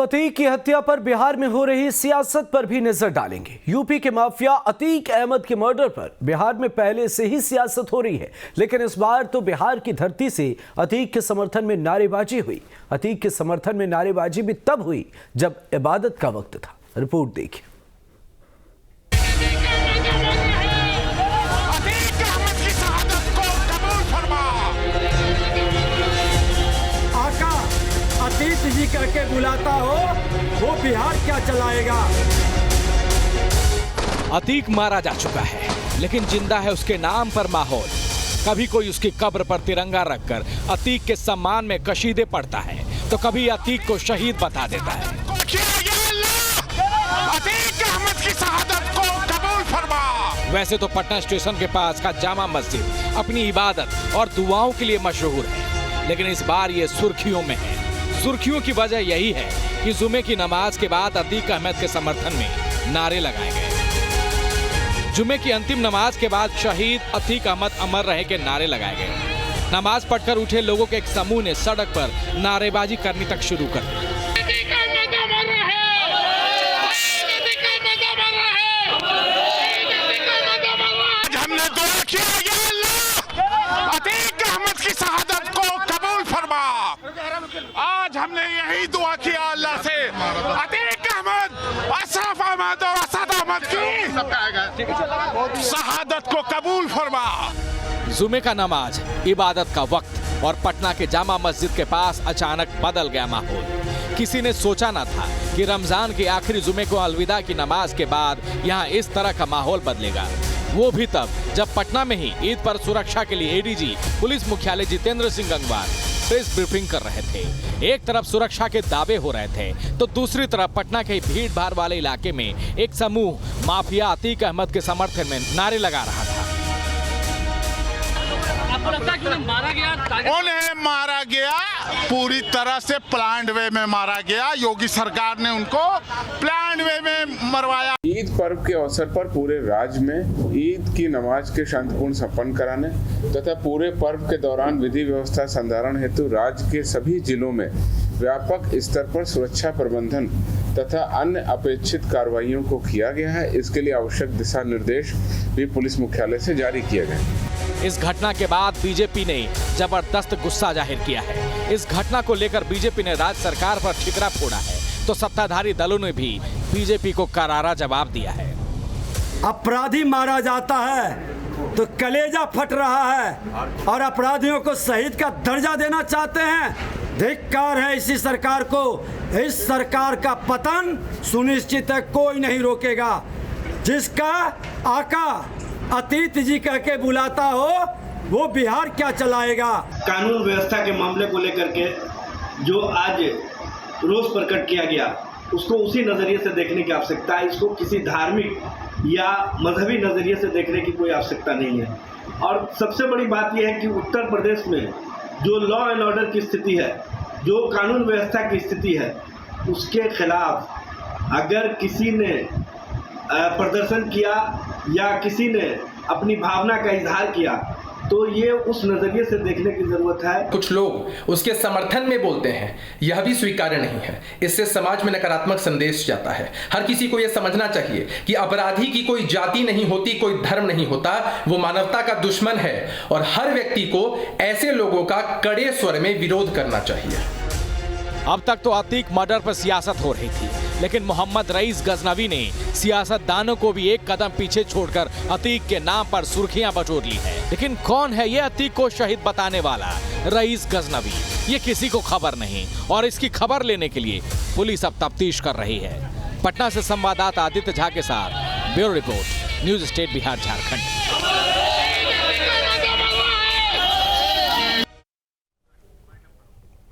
अतीक की हत्या पर बिहार में हो रही सियासत पर भी नजर डालेंगे। यूपी के माफिया अतीक अहमद के मर्डर पर बिहार में पहले से ही सियासत हो रही है, लेकिन इस बार तो बिहार की धरती से अतीक के समर्थन में नारेबाजी हुई। अतीक के समर्थन में नारेबाजी भी तब हुई जब इबादत का वक्त था। रिपोर्ट देखिए। अतीक जी करके बुलाता हो, वो बिहार क्या चलाएगा। अतीक मारा जा चुका है, लेकिन जिंदा है उसके नाम पर माहौल। कभी कोई उसकी कब्र पर तिरंगा रखकर अतीक के सम्मान में कशीदे पढ़ता है, तो कभी अतीक को शहीद बता देता है। अतीक अहमद की शहादत को कबूल फरमा। वैसे तो पटना स्टेशन के पास का जामा मस्जिद अपनी इबादत और दुआओं के लिए मशहूर है, लेकिन इस बार ये सुर्खियों में है। सुर्खियों की वजह यही है कि जुमे की नमाज के बाद अतीक अहमद के समर्थन में नारे लगाए गए। जुमे की अंतिम नमाज के बाद शहीद अतीक अहमद अमर रहे के नारे लगाए गए। नमाज पढ़कर उठे लोगों के एक समूह ने सड़क पर नारेबाजी करनी तक शुरू कर दी। हमने दुआ किया, अतीक अहमद की शहादत को कबूल फरमा। आज हमने यही दुआ किया अल्लाह से, अतीक अहमद, अशरफ अहमद और असद अहमद की शहादत को कबूल फरमा। जुमे का नमाज, इबादत का वक्त और पटना के जामा मस्जिद के पास अचानक बदल गया माहौल। किसी ने सोचा न था कि रमजान के आखिरी जुमे को अलविदा की नमाज के बाद यहाँ इस तरह का माहौल बदलेगा, वो भी तब जब पटना में ही ईद पर सुरक्षा के लिए एडीजी पुलिस मुख्यालय जितेंद्र सिंह गंगवार प्रेस ब्रीफिंग कर रहे थे। एक तरफ सुरक्षा के दावे हो रहे थे, तो दूसरी तरफ पटना के भीड़ भाड़ वाले इलाके में एक समूह माफिया अतीक अहमद के समर्थन में नारे लगा रहा था। आपको लगता है कि उन्हें मारा गया, पूरी तरह से प्लान्ड वे में मारा गया। योगी सरकार ने उनको प्लान्ड वे में मरवाया। ईद पर्व के अवसर पर पूरे राज्य में ईद की नमाज के शांतिपूर्ण संपन्न कराने तथा पूरे पर्व के दौरान विधि व्यवस्था संधारण हेतु राज्य के सभी जिलों में व्यापक स्तर पर सुरक्षा प्रबंधन तथा अन्य अपेक्षित कार्रवाइयों को किया गया है। इसके लिए आवश्यक दिशा निर्देश भी पुलिस मुख्यालय से जारी किए गए। इस घटना के बाद बीजेपी ने जबरदस्त गुस्सा जाहिर किया है। इस घटना को लेकर बीजेपी ने राज्य सरकार पर ठिकरा फोड़ा है, तो सत्ताधारी दलों ने भी बीजेपी को करारा जवाब दिया है। अपराधी मारा जाता है तो कलेजा फट रहा है, और अपराधियों को शहीद का दर्जा देना चाहते हैं। धिक्कार है इसी सरकार को। इस सरकार का पतन सुनिश्चित है, कोई नहीं रोकेगा। जिसका आका अतीक जी कह के बुलाता हो, वो बिहार क्या चलाएगा। कानून व्यवस्था के मामले को लेकर के जो आज रोष प्रकट किया गया, उसको उसी नजरिए से देखने की आवश्यकता है। इसको किसी धार्मिक या मजहबी नजरिए से देखने की कोई आवश्यकता नहीं है। और सबसे बड़ी बात यह है कि उत्तर प्रदेश में जो लॉ एंड ऑर्डर की स्थिति है, जो कानून व्यवस्था की स्थिति है, उसके खिलाफ अगर किसी ने प्रदर्शन किया या किसी ने अपनी भावना का इजहार किया, तो ये उस नजरिए से देखने की जरूरत है। कुछ लोग उसके समर्थन में बोलते हैं, यह भी स्वीकार्य नहीं है। इससे समाज में नकारात्मक संदेश जाता है। हर किसी को यह समझना चाहिए कि अपराधी की कोई जाति नहीं होती, कोई धर्म नहीं होता, वो मानवता का दुश्मन है, और हर व्यक्ति को ऐसे लोगों का कड़े स्वर में विरोध करना चाहिए। अब तक तो अतीक मर्डर पर सियासत हो रही थी, लेकिन मोहम्मद रईस गजनवी ने सियासतदानों को भी एक कदम पीछे छोड़कर अतीक के नाम पर सुर्खियां बटोर ली है। लेकिन कौन है ये अतीक को शहीद बताने वाला रईस गजनवी? ये किसी को खबर नहीं, और इसकी खबर लेने के लिए पुलिस अब तफ्तीश कर रही है। पटना से संवाददाता आदित्य झा के साथ bureau report, news state Bihar Jharkhand.